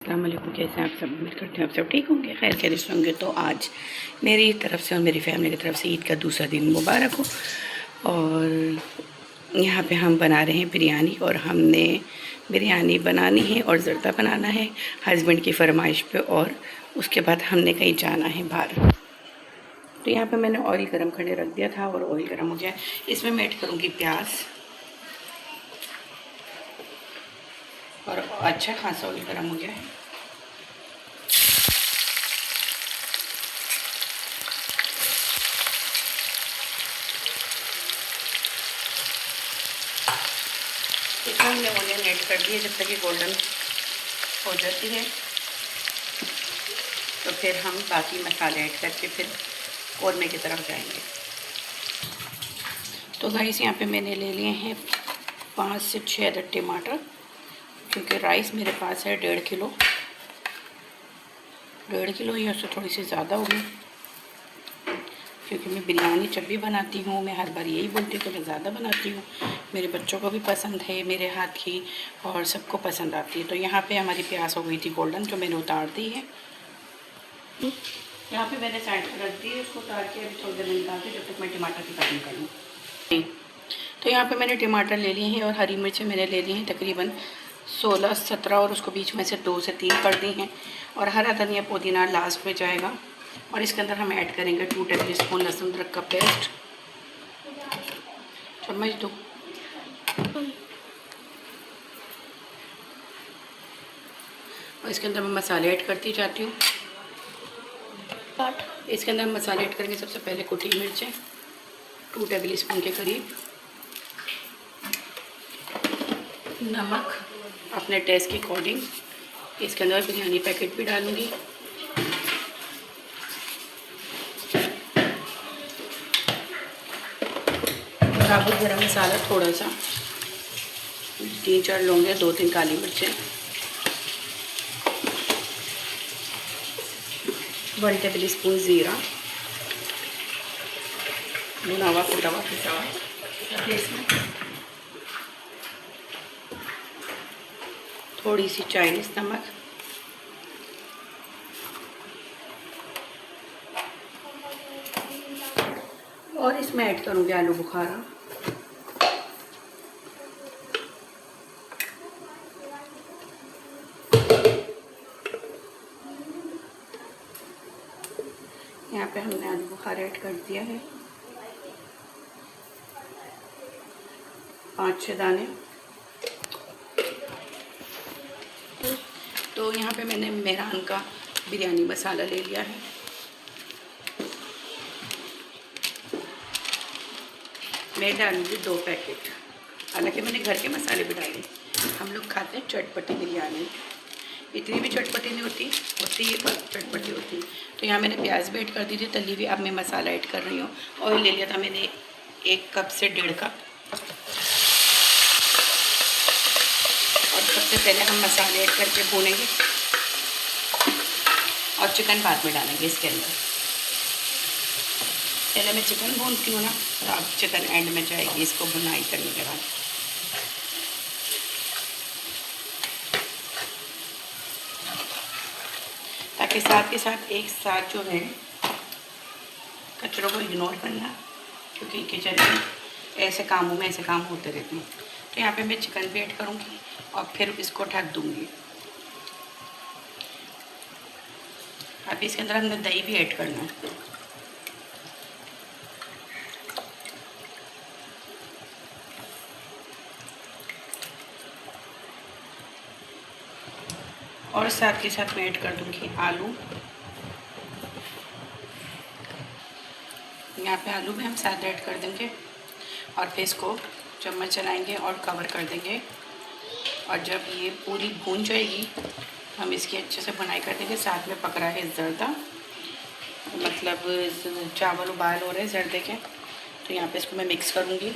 अस्सलाम वालेकुम। कैसे हैं आप सब? उम्मीद करते हैं आप सब ठीक होंगे, खैर खैरियत होंगे। तो आज मेरी तरफ से और मेरी फैमिली की तरफ से ईद का दूसरा दिन मुबारक हो। और यहाँ पे हम बना रहे हैं बिरयानी, और हमने बिरयानी बनानी है और ज़र्दा बनाना है हस्बैंड की फरमाइश पे, और उसके बाद हमने कहीं जाना है बाहर। तो यहाँ पे मैंने ऑयल गरम करने रख दिया था और ऑयल गरम हो गया। इसमें मैं ऐड करूँगी प्याज, और अच्छा खासा ऑयल गरम हो गया है। इसमें हमने ऑनियन ऐड कर दिए। जब तक ये गोल्डन हो जाती है तो फिर हम बाकी मसाले ऐड करके फिर कौरमे की तरफ जाएंगे। तो गाइस यहाँ पे मैंने ले लिए हैं 5 से 6 अदद टमाटर, क्योंकि राइस मेरे पास है 1.5 किलो ही, उससे थोड़ी सी ज़्यादा होगी, क्योंकि मैं बिरयानी जब भी बनाती हूँ मैं हर बार यही बोलती हूँ कि मैं ज़्यादा बनाती हूँ। मेरे बच्चों को भी पसंद है मेरे हाथ की, और सबको पसंद आती है। तो यहाँ पे हमारी प्याज हो गई थी गोल्डन, जो मैंने उतार दी है। यहाँ पे मैंने साइड पर रख दी है, उसको उतार के अभी थोड़ी देर में निकाल के, जब तक मैं टमाटर की कटिंग कर लूँ। तो यहाँ पे मैंने टमाटर ले लिए हैं, और हरी मिर्चें मैंने ले ली हैं तकरीबन 16-17, और उसको बीच में से 2 से 3 कर दी हैं। और हरा धनिया पुदीना लास्ट में जाएगा। और इसके अंदर हम ऐड करेंगे 2 टेबल स्पून लहसुन अदरक का पेस्ट, चम्मच 2। और इसके अंदर मैं मसाले ऐड करती जाती हूँ। इसके अंदर हम मसाले ऐड करेंगे। सबसे पहले कुटी मिर्चें 2 टेबल स्पून के करीब, नमक अपने टेस्ट के अकॉर्डिंग। इसके अंदर बिरयानी पैकेट भी डालूँगी, साबुत गरम मसाला थोड़ा सा, 3-4 लौंग, 2-3 काली मिर्चें, 1 टेबल स्पून ज़ीरा, भुना हुआ कुटा हुआ पिसा हुआ, इसमें थोड़ी सी चाइनीज़ नमक, और इसमें ऐड करूँगी आलू बुखारा। यहाँ पे हमने आलू बुखारा ऐड कर दिया है, 5-6 दाने। तो यहाँ पे मैंने मेहरान का बिरयानी मसाला ले लिया है। मैं डालूँगी 2 पैकेट। हालांकि मैंने घर के मसाले भी डाले। हम लोग खाते हैं चटपटी बिरयानी, इतनी भी चटपटी नहीं होती है, पर चटपटी होती। तो यहाँ मैंने प्याज भी ऐड कर दी थी तली हुई। अब मैं मसाला ऐड कर रही हूँ। ऑयल ले लिया था मैंने 1 कप से 1.5 कप। और सबसे पहले हम मसाले ऐड करके भूनेंगे, और चिकन बाद में डालेंगे इसके अंदर। पहले मैं चिकन भूनती हूँ ना, तो अब चिकन एंड में जाएगी इसको भुनाई करने के बाद। ताकि साथ के साथ एक साथ जो है कचरों को इग्नोर करना, क्योंकि किचन में ऐसे काम होते रहते हैं। तो यहाँ पे मैं चिकन भी ऐड करूँगी और फिर इसको ढक दूँगी। अब इसके अंदर हमने दही भी ऐड करना है। और साथ के साथ मैं ऐड कर दूँगी आलू। यहाँ पे आलू भी हम साथ ऐड कर देंगे, और फिर इसको चम्मच चलाएंगे और कवर कर देंगे। और जब ये पूरी भून जाएगी हम इसकी अच्छे से बुनाई कर देंगे। साथ में पक रहा है ज़र्दा, मतलब चावल उबाल हो रहे हैं ज़र्दे के। तो यहाँ पे इसको मैं मिक्स करूँगी।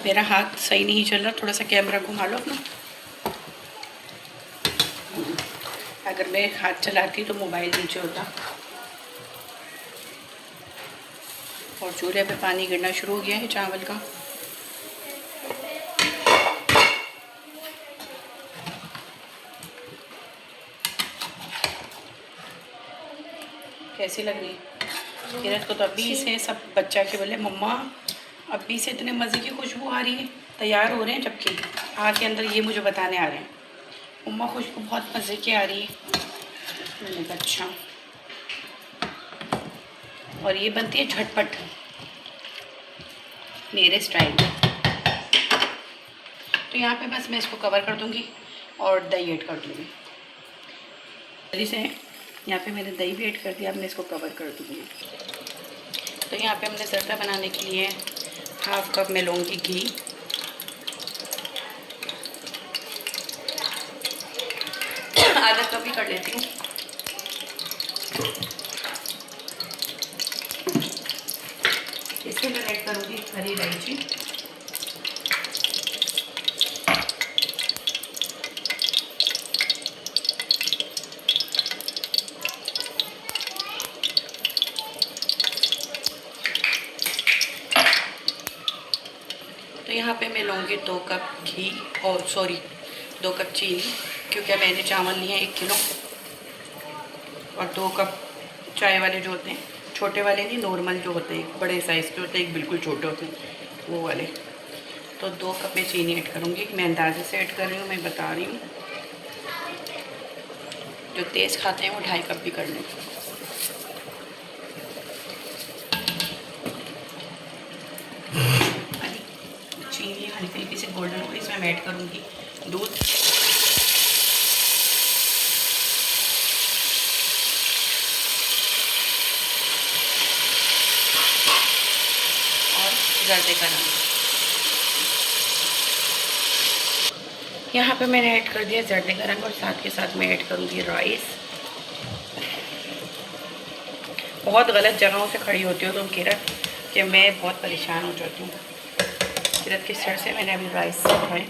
मेरा हाथ सही नहीं चल रहा, थोड़ा सा कैमरा घुमा लो अपना। अगर मैं हाथ चलाती तो मोबाइल नीचे होता। और चूल्हे पे पानी गिरना शुरू हो गया है चावल का। कैसी लग रही है? किरत को तो अभी से सब बच्चा के बोले मम्मा अभी से इतने मज़े की खुशबू आ रही है, तैयार हो रहे हैं, जबकि आग के अंदर ये मुझे बताने आ रहे हैं मम्मा खुशबू बहुत मज़े की आ रही है। मैंने कहा अच्छा। और ये बनती है झटपट मेरे स्टाइल में। तो यहाँ पे बस मैं इसको कवर कर दूँगी और दही ऐड कर दूँगी। जल्दी से यहाँ पे मैंने दही भी ऐड कर दिया, अब मैं इसको कवर कर दूँगी। तो यहाँ पे हमने जर्दा बनाने के लिए 1/2 कप मैं लूँगी घी, आधा कप ही कर लेती हूँ। इसके अंदर ऐड करूँगी हरी इलायची, तो यहाँ पे मैं लूँगी 2 कप घी और 2 कप चीनी, क्योंकि मैंने चावल लिए हैं 1 किलो, और 2 कप चाय वाले जो होते हैं, छोटे वाले नहीं, नॉर्मल जो होते हैं, बड़े साइज़ के होते हैं, एक बिल्कुल छोटे होते हैं वो वाले। तो 2 कप में चीनी ऐड करूँगी। मैं अंदाजे से ऐड कर रही हूँ, मैं बता रही हूँ। जो तेज़ खाते हैं वो 2.5 कप भी कर लें। चीनी हल्की हल्की से गोल्डन हो गई, इसमें मैं ऐड करूँगी दूध, और जर्दे का रंग। यहाँ पे मैंने ऐड कर दिया जर्दे का रंग, और साथ के साथ मैं ऐड करूँगी राइस। बहुत गलत जगहों से खड़ी होती हो तुम किरत, कि मैं बहुत परेशान हो जाती हूँ। किरत के सर से मैंने अभी राइस उठाए,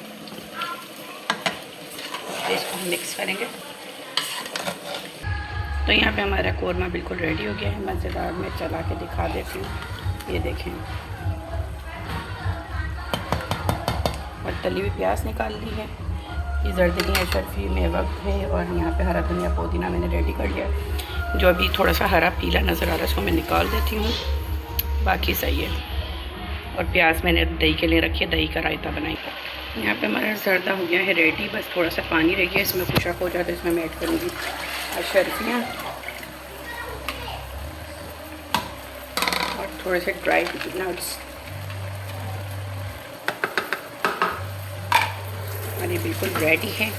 तो इसको हम मिक्स करेंगे। तो यहाँ पे हमारा कोरमा बिल्कुल रेडी हो गया है, मज़ेदार। मैं चला के दिखा देती हूँ, ये देखें। और तली हुई प्याज निकाल ली है, ये जर्दली अशरफी में वक्त है, और यहाँ पे हरा धनिया पुदीना मैंने रेडी कर लिया। जो अभी थोड़ा सा हरा पीला नज़र आ रहा है उसको मैं निकाल देती हूँ, बाकी सही है। और प्याज मैंने दही के लिए रखी है, दही का रायता बनाई। यहाँ पे हमारा जर्दा हो गया है रेडी, बस थोड़ा सा पानी रह गया, इसमें खुशक हो जाता है, इसमें मैं ऐड करूँगी अशरफियाँ और थोड़े से ड्राई नट्स। और ये बिल्कुल रेडी है,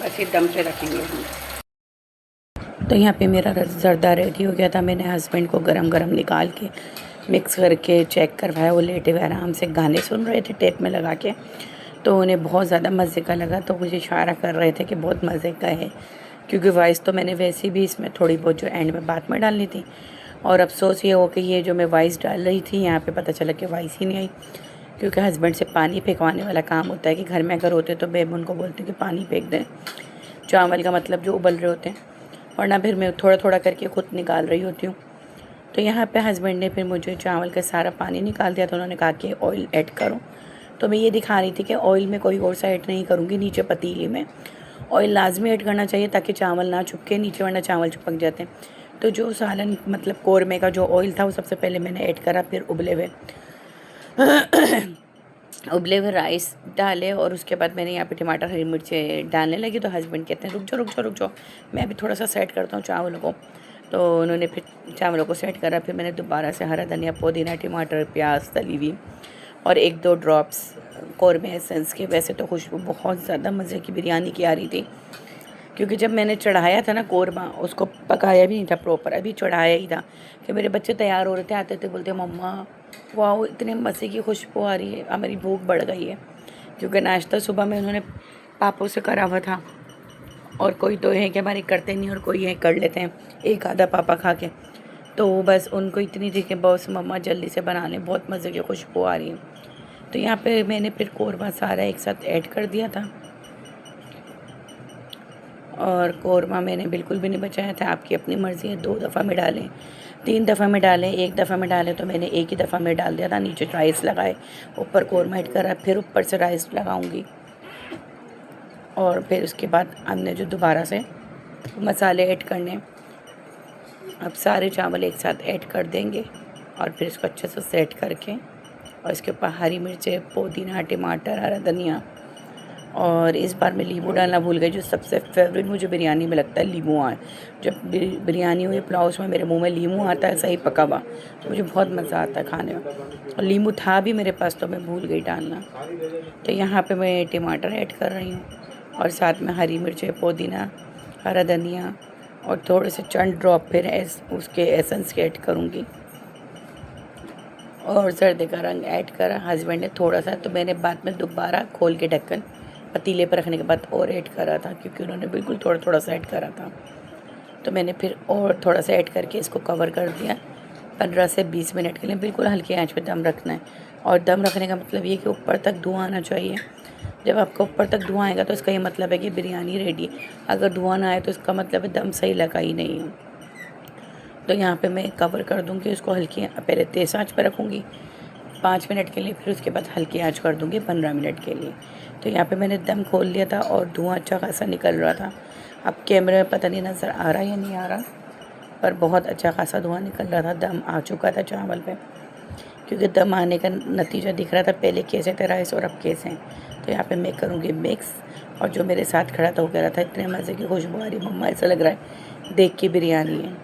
बस ये दम पे रखेंगे हम। तो यहाँ पे मेरा जर्दा रेडी हो गया था। मैंने हस्बैंड को गरम गरम निकाल के मिक्स करके चेक करवाया, वो लेटे हुए आराम से गाने सुन रहे थे टेप में लगा के, तो उन्हें बहुत ज़्यादा मज़े का लगा, तो मुझे इशारा कर रहे थे कि बहुत मज़े का है। क्योंकि वॉइस तो मैंने वैसे भी इसमें थोड़ी बहुत जो एंड में बात में डालनी थी, और अफसोस ये हो कि ये जो मैं वॉइस डाल रही थी यहाँ पे पता चला कि वॉइस ही नहीं आई, क्योंकि हस्बैंड से पानी फेंकवाने वाला काम होता है कि घर में अगर होते तो मैं उनको बोलती हूँ कि पानी फेंक दें, चावल का मतलब जो उबल रहे होते हैं, वरना फिर मैं थोड़ा थोड़ा करके खुद निकाल रही होती हूँ। तो यहाँ पे हस्बैंड ने फिर मुझे चावल का सारा पानी निकाल दिया, तो उन्होंने कहा कि ऑयल ऐड करो। तो मैं ये दिखा रही थी कि ऑयल में कोई और सा ऐड नहीं करूँगी, नीचे पतीली में ऑयल लाजमी ऐड करना चाहिए ताकि चावल ना चिपके नीचे, वरना चावल चिपक जाते हैं। तो जो सालन मतलब कोरमे का जो ऑयल था वो सबसे पहले मैंने ऐड करा, फिर उबले हुए राइस डाले, और उसके बाद मैंने यहाँ पे टमाटर हरी मिर्चें डालने लगी। तो हस्बैंड कहते हैं रुक जाओ, मैं अभी थोड़ा सा सेट करता हूँ चावलों को। तो उन्होंने फिर चावलों को सेट करा, फिर मैंने दोबारा से हरा धनिया पुदीना टमाटर प्याज तली हुई और 1-2 ड्रॉप्स कोरमे एसेंस के। वैसे तो खुशबू बहुत ज़्यादा मज़े की बिरयानी की आ रही थी, क्योंकि जब मैंने चढ़ाया था ना कोरमा, उसको पकाया भी नहीं था प्रॉपर, अभी चढ़ाया ही था कि मेरे बच्चे तैयार हो रहे थे, आते थे बोलते मम्मा वाह इतने मज़े की खुशबू आ रही है, हमारी भूख बढ़ गई है। क्योंकि नाश्ता सुबह में उन्होंने पापों से करा हुआ था, और कोई तो है कि हमारे करते नहीं और कोई है कर लेते हैं, एक आधा पापा खा के। तो बस उनको इतनी थी कि बस मम्मा जल्दी से बना लें, बहुत मज़े की खुशबू आ रही है। तो यहाँ पे मैंने फिर कोरमा सारा एक साथ ऐड कर दिया था, और कोरमा मैंने बिल्कुल भी नहीं बचाया था, आपकी अपनी मर्ज़ी है, 2 दफ़ा में डालें 3 दफ़ा में डालें, 1 दफ़ा में डालें। तो मैंने एक ही दफ़ा में डाल दिया था, नीचे राइस लगाए, ऊपर कोरमा ऐड करा, फिर ऊपर से राइस लगाऊंगी, और फिर उसके बाद हमने जो दोबारा से मसाले ऐड करने, अब सारे चावल एक साथ ऐड कर देंगे और फिर इसको अच्छे से सेट करके और इसके ऊपर हरी मिर्चें, पुदीना, टमाटर, हरा धनिया और इस बार मैं नींबू डालना भूल गई। जो सबसे फेवरेट मुझे बिरयानी में लगता है नींबू आए। जब बिरयानी हुई पुलाव में मेरे मुंह में नींबू आता है सही पका हुआ, तो मुझे बहुत मज़ा आता है खाने में। और नींबू था भी मेरे पास तो मैं भूल गई डालना। तो यहाँ पे मैं टमाटर ऐड कर रही हूँ और साथ में हरी मिर्चें, पुदीना, हरा धनिया और थोड़े से चंद ड्रॉप फिर उसके एसेंस के ऐड करूँगी। और सर्दी का रंग ऐड करा हस्बैंड ने थोड़ा सा, तो मैंने बाद में दोबारा खोल के ढक्कन पतीले पर रखने के बाद और ऐड करा था, क्योंकि उन्होंने बिल्कुल थोड़ा थोड़ा सा ऐड करा था। तो मैंने फिर और थोड़ा सा ऐड करके इसको कवर कर दिया। 15 से 20 मिनट के लिए बिल्कुल हल्की आंच पे दम रखना है। और दम रखने का मतलब ये कि ऊपर तक धुआं आना चाहिए। जब आपका ऊपर तक धुआं आएगा तो इसका ये मतलब है कि बिरयानी रेडी है। अगर धुआं ना आए तो इसका मतलब है दम सही लगा ही नहीं है। तो यहाँ पे मैं कवर कर दूँगी उसको, हल्की पहले तेज़ आंच पर रखूँगी 5 मिनट के लिए, फिर उसके बाद हल्की आंच कर दूँगी 15 मिनट के लिए। तो यहाँ पे मैंने दम खोल लिया था और धुआं अच्छा खासा निकल रहा था। अब कैमरे में पता नहीं नज़र आ रहा या नहीं आ रहा, पर बहुत अच्छा खासा धुआं निकल रहा था। दम आ चुका था चावल पे, क्योंकि दम आने का नतीजा दिख रहा था पहले कैसे थे राइस और अब कैसे हैं। तो यहाँ पे मैं करूँगी मिक्स। और जो मेरे साथ खड़ा था वो कह रहा था इतने मज़े की खुशबू आ रही मम्मा, ऐसा लग रहा है देख के बिरयानी है।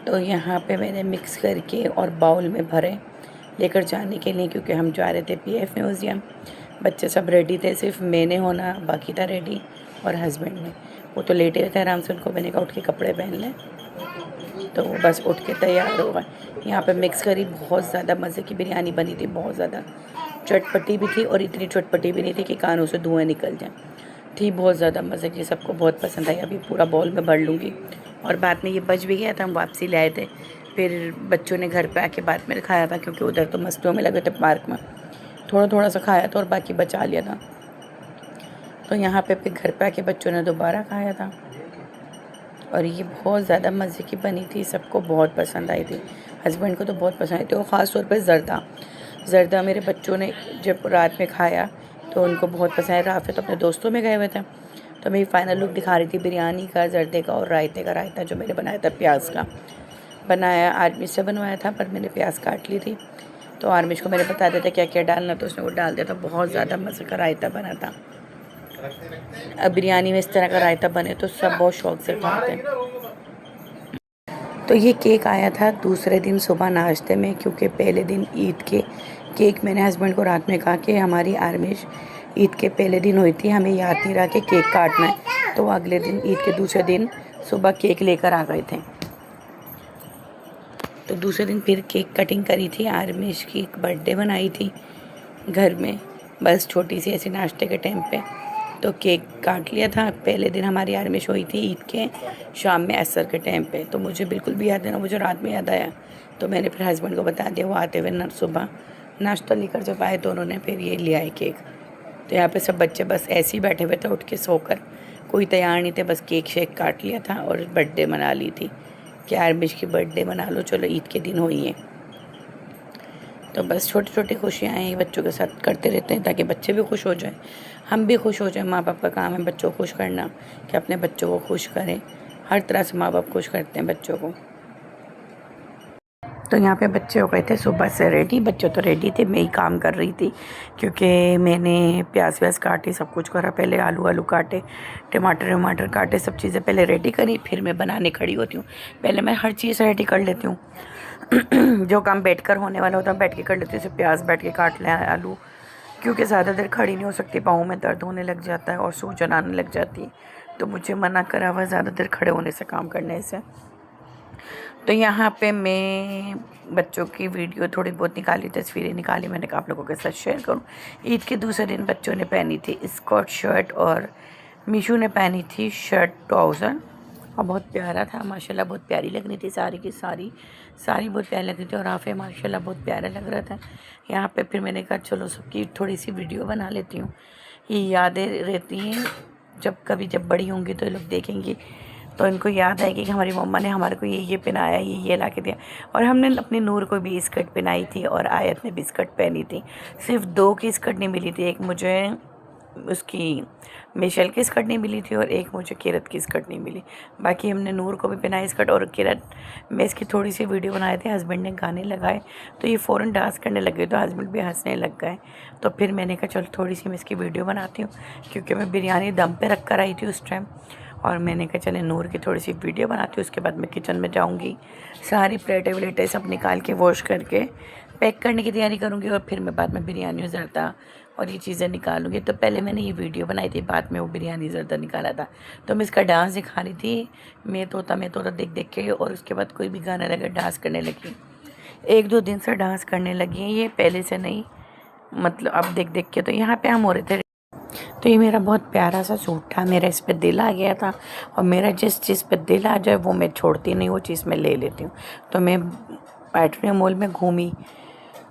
तो यहाँ पे मैंने मिक्स करके और बाउल में भरे लेकर जाने के लिए, क्योंकि हम जा रहे थे पीएफ म्यूज़ियम। बच्चे सब रेडी थे, सिर्फ मैंने होना बाकी था रेडी और हस्बैंड ने। वो तो लेटे हुए थे आराम से, उनको मैंने कहा उठ के कपड़े पहन लें, तो वो बस उठ के तैयार हो गए। यहाँ पे मिक्स करी, बहुत ज़्यादा मज़े की बिरयानी बनी थी, बहुत ज़्यादा चटपटी भी थी और इतनी चटपटी भी नहीं थी कि कानों से धुआं निकल जाए। थी बहुत ज़्यादा मज़े की, सबको बहुत पसंद आई। अभी पूरा बाउल में भर लूँगी। और बाद में ये बच भी गया था, हम वापसी ले आए थे। फिर बच्चों ने घर पे आके बाद में खाया था, क्योंकि उधर तो मस्तियों में लगे थे पार्क में। थोड़ा थोड़ा सा खाया था और बाकी बचा लिया था। तो यहाँ पे फिर घर पे आके बच्चों ने दोबारा खाया था और ये बहुत ज़्यादा मज़े की बनी थी, सबको बहुत पसंद आई थी। हस्बैंड को तो बहुत पसंद आई थी, और ख़ास तौर पर ज़र्दा मेरे बच्चों ने जब रात में खाया तो उनको बहुत पसंद है। रात में तो अपने दोस्तों में गए हुए थे, तो मेरी फ़ाइनल लुक दिखा रही थी बिरयानी का, ज़र्दे का और रायते का। रायता जो मैंने बनाया था प्याज का बनाया, आर्मिश से बनवाया था, पर मैंने प्याज काट ली थी। तो आर्मिश को मैंने बता दिया था क्या क्या डालना, तो उसने वो डाल दिया था। बहुत ज़्यादा मज़े का रायता बना था। अब बिरयानी में इस तरह का रायता बने तो सब बहुत शौक़ से खाते हैं। तो ये केक आया था दूसरे दिन सुबह नाश्ते में, क्योंकि पहले दिन ईद के केक मैंने हस्बैंड को रात में कहा कि हमारी आर्मिश ईद के पहले दिन हुई थी, हमें याद नहीं रहा कि केक काटना है। तो अगले दिन ईद के दूसरे दिन सुबह केक लेकर आ गए थे। तो दूसरे दिन फिर केक कटिंग करी थी, आर्मिश की बर्थडे बनाई थी घर में, बस छोटी सी ऐसी नाश्ते के टाइम पे। तो केक काट लिया था। पहले दिन हमारी आर्मिश हुई थी ईद के शाम में असर के टाइम पे, तो मुझे बिल्कुल भी याद नहीं, मुझे रात में याद आया। तो मैंने फिर हस्बैंड को बता दिया। वो आते हुए सुबह नाश्ता लेकर जब आए तो उन्होंने फिर ये लिया है केक। तो यहाँ पे सब बच्चे बस ऐसे ही बैठे हुए थे, उठ के सोकर, कोई तैयार नहीं थे, बस केक शेक काट लिया था और बर्थडे मना ली थी कि आर्मिश की बर्थडे मना लो, चलो ईद के दिन हुई है। तो बस छोटी छोटी खुशियाँ हैं बच्चों के साथ करते रहते हैं, ताकि बच्चे भी खुश हो जाएं, हम भी खुश हो जाएं। माँ बाप का काम है बच्चों को खुश करना, कि अपने बच्चों को खुश करें। हर तरह से माँ बाप खुश करते हैं बच्चों को। तो यहाँ पे बच्चे हो गए थे सुबह से रेडी। बच्चे तो रेडी थे, मैं ही काम कर रही थी, क्योंकि मैंने प्याज व्याज काटी, सब कुछ करा। पहले आलू काटे, टमाटर काटे, सब चीज़ें पहले रेडी करी, फिर मैं बनाने खड़ी होती हूँ। पहले मैं हर चीज़ रेडी कर लेती हूँ जो काम बैठकर होने वाला होता है बैठ के कर लेती हूँ। जैसे प्याज बैठ के काट लें, आलू, क्योंकि ज़्यादा देर खड़ी नहीं हो सकती, पाँव में दर्द होने लग जाता है और सूजन आने लग जाती है। तो मुझे मना करा हुआ ज़्यादा देर खड़े होने से, काम करने से। तो यहाँ पे मैं बच्चों की वीडियो थोड़ी बहुत निकाली, तस्वीरें निकाली, मैंने कहा आप लोगों के साथ शेयर करूँ। ईद के दूसरे दिन बच्चों ने पहनी थी स्कर्ट शर्ट और मीशू ने पहनी थी शर्ट ट्राउज़र, और बहुत प्यारा था माशाल्लाह, बहुत प्यारी लग रही थी सारी की सारी बहुत प्यारी लग रही थी। और आफे माशाल्लाह बहुत प्यारा लग रहा था। यहाँ पे फिर मैंने कहा चलो सबकी थोड़ी सी वीडियो बना लेती हूँ, ये यादें रहती हैं। जब बड़ी होंगी तो ये लोग देखेंगी तो इनको याद आएगी कि हमारी मम्मा ने हमारे को ये पहनाया, ये ला के दिया। और हमने अपनी नूर को भी स्कर्ट पहनाई थी और आयत ने भी स्कर्ट पहनी थी। सिर्फ 2 की स्कर्ट नहीं मिली थी, एक मुझे उसकी मिशेल की स्कर्ट नहीं मिली थी और एक मुझे किरत की स्कर्ट नहीं मिली। बाकी हमने नूर को भी पहनाई स्कर्ट, और किरत मैं इसकी थोड़ी सी वीडियो बनाए थे, हस्बैंड ने गाने लगाए तो ये फ़ौरन डांस करने लगे, तो हस्बैंड भी हंसने लग गए। तो फिर मैंने कहा चलो थोड़ी सी मैं इसकी वीडियो बनाती हूँ, क्योंकि मैं बिरयानी दम पे रख कर आई थी उस टाइम। और मैंने कहा चले नूर की थोड़ी सी वीडियो बनाती हूँ। उसके बाद मैं किचन में जाऊँगी, सारी प्लेटें व्लेटें सब निकाल के वॉश करके पैक करने की तैयारी करूँगी, और फिर मैं बाद में बिरयानी ज़रदा और ये चीज़ें निकालूंगी। तो पहले मैंने ये वीडियो बनाई थी, बाद में वो बिरयानी ज़रदा निकाला था। तो मैं इसका डांस दिखा रही थी, मैं तोता देख देख के, और उसके बाद कोई भी गाना लगा डांस करने लगी। 1-2 दिन से डांस करने लगी हैं ये, पहले से नहीं, मतलब अब देख देख के। तो यहाँ पे हम हो रहे थे, तो ये मेरा बहुत प्यारा सा सूट था, मेरा इस पर दिल आ गया था, और मेरा जिस चीज़ पर दिल आ जाए वो मैं छोड़ती नहीं, वो चीज़ मैं ले लेती हूँ। तो मैं पैट्रिया मॉल में घूमी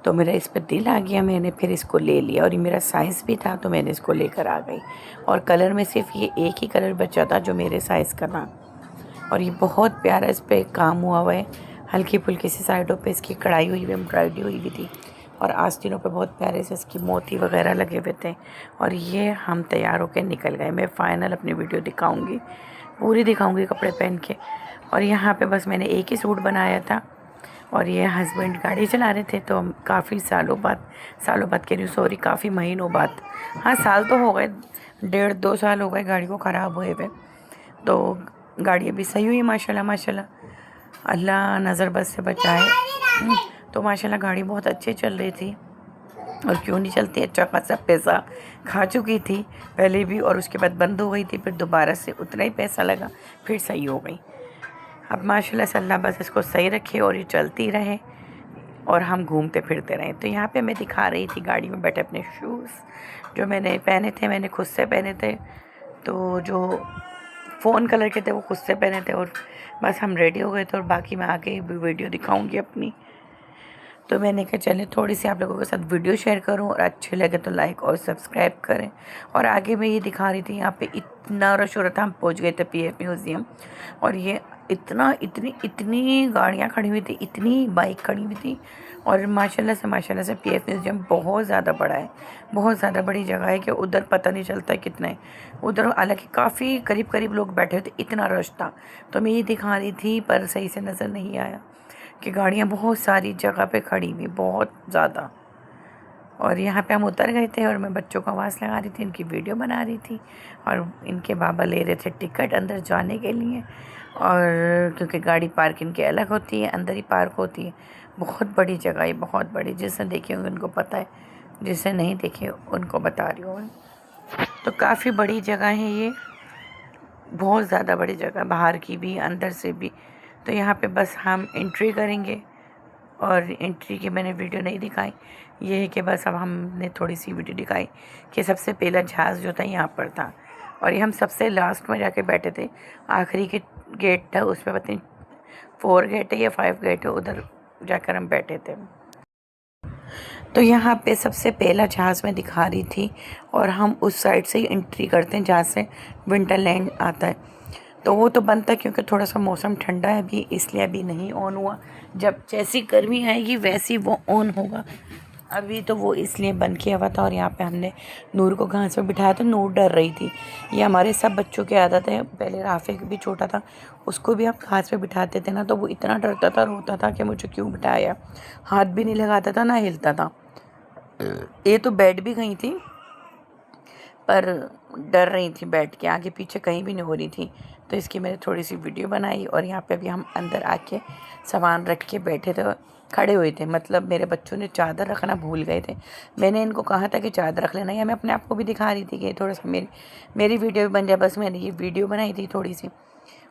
तो मेरा इस पर दिल आ गया, मैंने फिर इसको ले लिया, और ये मेरा साइज़ भी था तो मैंने इसको लेकर आ गई। और कलर में सिर्फ ये एक ही कलर बचा था जो मेरे साइज़ का था, और ये बहुत प्यारा इस पर काम हुआ हुआ है। हल्की फुल्की सी साइडों पे इसकी कढ़ाई हुई हुई, एम्ब्रॉयडरी हुई हुई थी, और आस्तीनों पे बहुत प्यारे से इसकी मोती वगैरह लगे हुए थे। और ये हम तैयार होकर निकल गए। मैं फ़ाइनल अपनी वीडियो दिखाऊंगी, पूरी दिखाऊंगी कपड़े पहन के। और यहाँ पे बस मैंने एक ही सूट बनाया था, और ये हस्बैंड गाड़ी चला रहे थे। तो काफ़ी सालों बाद कह रही हूँ, सॉरी, काफ़ी महीनों बाद, हाँ साल तो हो गए, 1.5-2 साल हो गए गाड़ी को ख़राब हुए हुए। तो गाड़ी अभी सही हुई माशाल्लाह माशाल्लाह, अल्लाह नज़र बद से बचाए। तो माशाल्लाह गाड़ी बहुत अच्छी चल रही थी, और क्यों नहीं चलती, अच्छा खासा पैसा खा चुकी थी पहले भी, और उसके बाद बंद हो गई थी, फिर दोबारा से उतना ही पैसा लगा, फिर सही हो गई। अब माशाल्लाह से अल्लाह बस इसको सही रखे और ये चलती रहे, और हम घूमते फिरते रहें। तो यहाँ पे मैं दिखा रही थी गाड़ी में बैठे अपने शूज़ जो मैंने पहने थे, मैंने खुद से पहने थे। तो जो फ़ोन कलर के थे वो खुद से पहने थे, और बस हम रेडी हो गए थे, और बाकी मैं आगे भी वीडियो दिखाऊंगी अपनी। तो मैंने कहा चले थोड़ी सी आप लोगों के साथ वीडियो शेयर करूं, और अच्छे लगे तो लाइक और सब्सक्राइब करें। और आगे मैं ये दिखा रही थी, यहाँ पे इतना रश हो रहा था, हम पहुँच गए थे पीएफ म्यूज़ियम, और ये इतनी गाड़ियाँ खड़ी हुई थी, इतनी बाइक खड़ी हुई थी। और माशाल्लाह से पीएफ म्यूज़ियम बहुत ज़्यादा बड़ा है, बहुत ज़्यादा बड़ी जगह है कि उधर पता नहीं चलता कितना है उधर। हालांकि काफ़ी करीब करीब लोग बैठे हुए थे, इतना रश था। तो मैं ये दिखा रही थी पर सही से नज़र नहीं आया कि गाड़ियाँ बहुत सारी जगह पे खड़ी हुई, बहुत ज़्यादा। और यहाँ पे हम उतर गए थे, और मैं बच्चों को आवाज़ लगा रही थी, इनकी वीडियो बना रही थी, और इनके बाबा ले रहे थे टिकट अंदर जाने के लिए। और क्योंकि गाड़ी पार्किंग की अलग होती है, अंदर ही पार्क होती है। बहुत बड़ी जगह है, बहुत बड़ी, जिसने देखे होंगे उनको पता है, जिसने नहीं देखे उनको बता रही हूँ मैं। तो काफ़ी बड़ी जगह है ये, बहुत ज़्यादा बड़ी जगह, बाहर की भी अंदर से भी। तो यहाँ पे बस हम एंट्री करेंगे, और एंट्री की मैंने वीडियो नहीं दिखाई, ये है कि बस अब हमने थोड़ी सी वीडियो दिखाई कि सबसे पहला जहाज़ जो था यहाँ पर था, और ये हम सबसे लास्ट में जाके बैठे थे। आखिरी के गेट था, उस पर पता नहीं 4 गेट है या 5 गेट है, उधर जाकर हम बैठे थे। तो यहाँ पे सबसे पहला जहाज़ मैं दिखा रही थी, और हम उस साइड से ही एंट्री करते हैं जहाँ से विंटरलैंड आता है। तो वो तो बंद था क्योंकि थोड़ा सा मौसम ठंडा है अभी, इसलिए अभी नहीं ऑन हुआ। जब जैसी गर्मी आएगी वैसी वो ऑन होगा। अभी तो वो इसलिए बंद किया हुआ था। और यहाँ पे हमने नूर को घास पे बिठाया तो नूर डर रही थी। ये हमारे सब बच्चों की आदत है, पहले राफे भी छोटा था, उसको भी आप घास पे बिठाते थे ना, तो वो इतना डरता था, रोता था कि मुझे क्यों बिठाया, हाथ भी नहीं लगाता था, ना हिलता था। ये तो बैठ भी गई थी, पर डर रही थी, बैठ के आगे पीछे कहीं भी नहीं हो रही थी। तो इसकी मैंने थोड़ी सी वीडियो बनाई। और यहाँ पे भी हम अंदर आके सामान रख के बैठे थे, खड़े हुए थे, मतलब मेरे बच्चों ने चादर रखना भूल गए थे। मैंने इनको कहा था कि चादर रख लेना, या मैं अपने आप को भी दिखा रही थी कि थोड़ा सा मेरी वीडियो भी बन जाए, बस मैंने ये वीडियो बनाई थी थोड़ी सी।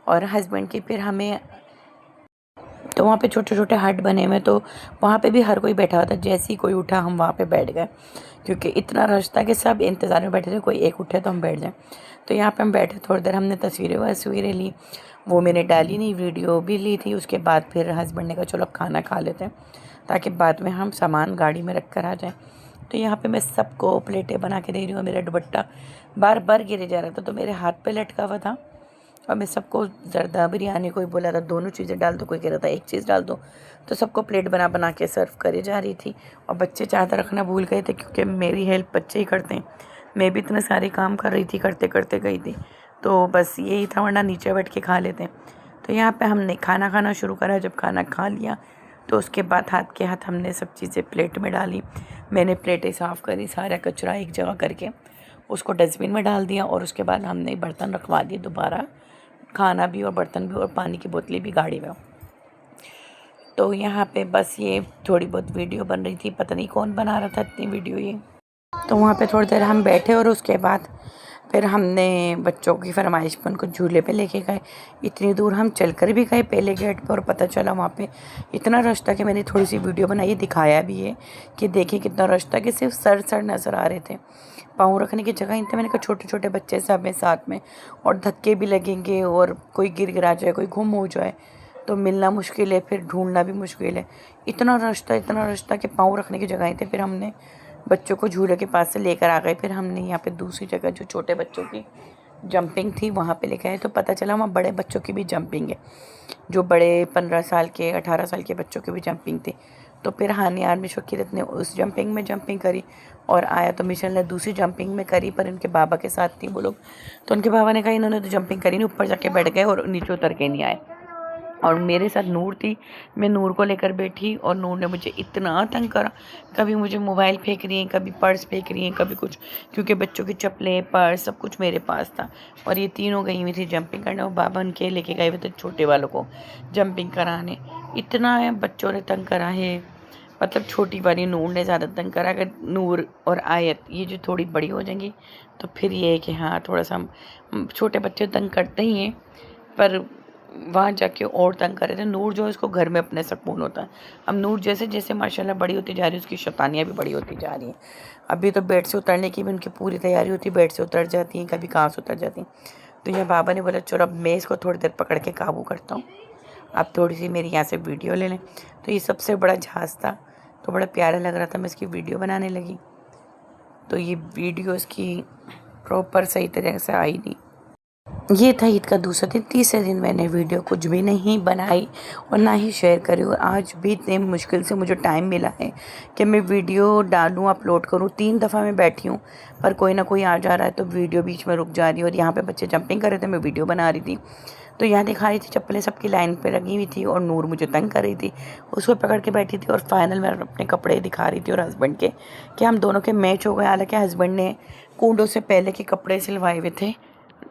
और हस्बैंड की फिर हमें, तो वहाँ पे छोटे छोटे हट बने हुए, तो वहाँ पे भी हर कोई बैठा हुआ था, जैसे ही कोई उठा हम वहाँ पे बैठ गए, क्योंकि इतना रश था कि सब इंतज़ार में बैठे थे, कोई एक उठे तो हम बैठ जाएं। तो यहाँ पे हम बैठे, थोड़ी देर हमने तस्वीरें ली, वो मैंने डाली नहीं, वीडियो भी ली थी। उसके बाद फिर हस्बैंड ने कहा चलो खाना खा लेते हैं, ताकि बाद में हम सामान गाड़ी में रख कर आ जाएँ। तो यहाँ पे मैं सबको प्लेटें बना के दे रही हूँ। मेरा दुपट्टा बार बार गिरे जा रहा था, तो मेरे हाथ पे लटका हुआ था, और मैं सबको ज़रदा बिरयानी, कोई बोला था दोनों चीज़ें डाल दो, कोई कह रहा था एक चीज़ डाल दो। तो सबको प्लेट बना बना के सर्व करे जा रही थी। और बच्चे चादर रखना भूल गए थे, क्योंकि मेरी हेल्प बच्चे ही करते हैं, मैं भी इतने सारे काम कर रही थी, करते करते गई थी, तो बस यही था, वरना नीचे बैठ के खा लेते। तो यहाँ पे हमने खाना खाना शुरू करा। जब खाना खा लिया तो उसके बाद हाथ के हाथ हमने सब चीज़ें प्लेट में डाली। मैंने प्लेटें साफ़ करी, सारा कचरा एक जगह करके उसको डस्टबिन में डाल दिया, और उसके बाद हमने बर्तन रखवा दिए दोबारा, खाना भी और बर्तन भी और पानी की बोतलें भी गाड़ी में। तो यहाँ पे बस ये थोड़ी बहुत वीडियो बन रही थी, पता नहीं कौन बना रहा था इतनी वीडियो ये। तो वहाँ पे थोड़ी देर हम बैठे और उसके बाद फिर हमने बच्चों की फरमाइश पर उनको झूले पे लेके गए। इतनी दूर हम चलकर भी गए पहले गेट पर, और पता चला वहाँ पे इतना रश था कि मैंने थोड़ी सी वीडियो बनाई, दिखाया भी है कि देखिए कितना रश था कि सिर्फ सर नज़र आ रहे थे, पाँव रखने की जगह नहीं थे। मैंने कहा छोटे छोटे बच्चे सब हैं साथ में, और धक्के भी लगेंगे और कोई गिरा जाए, कोई गुम हो जाए तो मिलना मुश्किल है, फिर ढूंढना भी मुश्किल है। इतना रश था कि पाँव रखने की जगह ही थे। फिर हमने बच्चों को झूले के पास से लेकर आ गए। फिर हमने यहाँ पे दूसरी जगह जो छोटे बच्चों की जंपिंग थी वहाँ पे लेकर आए, तो पता चला वहाँ बड़े बच्चों की भी जंपिंग है, जो बड़े 15 साल के 18 साल के बच्चों की भी जंपिंग थी। तो फिर हानि आर्मी शकीरत ने उस जंपिंग में जंपिंग करी, और आया तो मिशन ने दूसरी जंपिंग में करी, पर इनके बाबा के साथ थी वो लोग। तो उनके बाबा ने कहा इन्होंने तो जंपिंग करी नहीं, ऊपर जाके बैठ गए और नीचे उतर के नहीं आए। और मेरे साथ नूर थी, मैं नूर को लेकर बैठी, और नूर ने मुझे इतना तंग करा, कभी मुझे मोबाइल फेंक रही हैं, कभी पर्स फेंक रही हैं, कभी कुछ, क्योंकि बच्चों की चप्पलें पर्स सब कुछ मेरे पास था। और ये तीनों गई हुई थी जंपिंग करने, और बाबा उनके लेके गए हुए थे छोटे वालों को जंपिंग कराने। इतना है बच्चों ने तंग करा है, मतलब छोटी वाली नूर ने ज़्यादा तंग करा। अगर नूर और आयत ये जो थोड़ी बड़ी हो जाएंगी तो फिर ये है कि हाँ थोड़ा सा छोटे बच्चे तंग करते ही हैं, पर वहाँ जाके और तंग कर रहे थे। नूर जो है उसको घर में अपने सुकून होता है। अब नूर जैसे जैसे माशाल्लाह बड़ी होती जा रही है, उसकी शैतानियाँ भी बड़ी होती जा रही हैं। अभी तो बेड से उतरने की भी उनकी पूरी तैयारी होती है, बेड से उतर जाती हैं, कभी कहाँ से उतर जाती हैं। तो यहाँ बाबा ने बोला चलो अब मैं इसको थोड़ी देर पकड़ के काबू करता हूँ, आप थोड़ी सी मेरी यहाँ से वीडियो ले लें। तो ये सबसे बड़ा जहाज़ था, तो बड़ा प्यारा लग रहा था, मैं इसकी वीडियो बनाने लगी। तो ये वीडियो इसकी प्रॉपर सही तरह से आई नहीं। ये था ईद का दूसरा दिन। तीसरे दिन मैंने वीडियो कुछ भी नहीं बनाई और ना ही शेयर करी, और आज भी इतने मुश्किल से मुझे टाइम मिला है कि मैं वीडियो डालूँ, अपलोड करूँ। 3 दफ़ा मैं बैठी हूँ, पर कोई ना कोई आ जा रहा है तो वीडियो बीच में रुक जा रही है। और यहाँ पे बच्चे जंपिंग कर रहे थे, मैं वीडियो बना रही थी। तो यहाँ दिखा रही थी चप्पलें सबकी लाइन पे लगी हुई थी, और नूर मुझे तंग कर रही थी, उसको पकड़ के बैठी थी। और फाइनल मैं अपने कपड़े दिखा रही थी और हस्बैंड के, कि हम दोनों के मैच हो गए। हालांकि हस्बैंड ने कूडों से पहले के कपड़े सिलवाए हुए थे,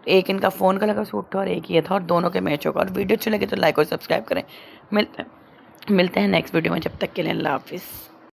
एक इनका फ़ोन कलर का सूट था और एक ये था, और दोनों के मैच होगा। और वीडियो अच्छी लगे तो लाइक और सब्सक्राइब करें। मिलते हैं नेक्स्ट वीडियो में, जब तक के लिए अल्लाह हाफिज़।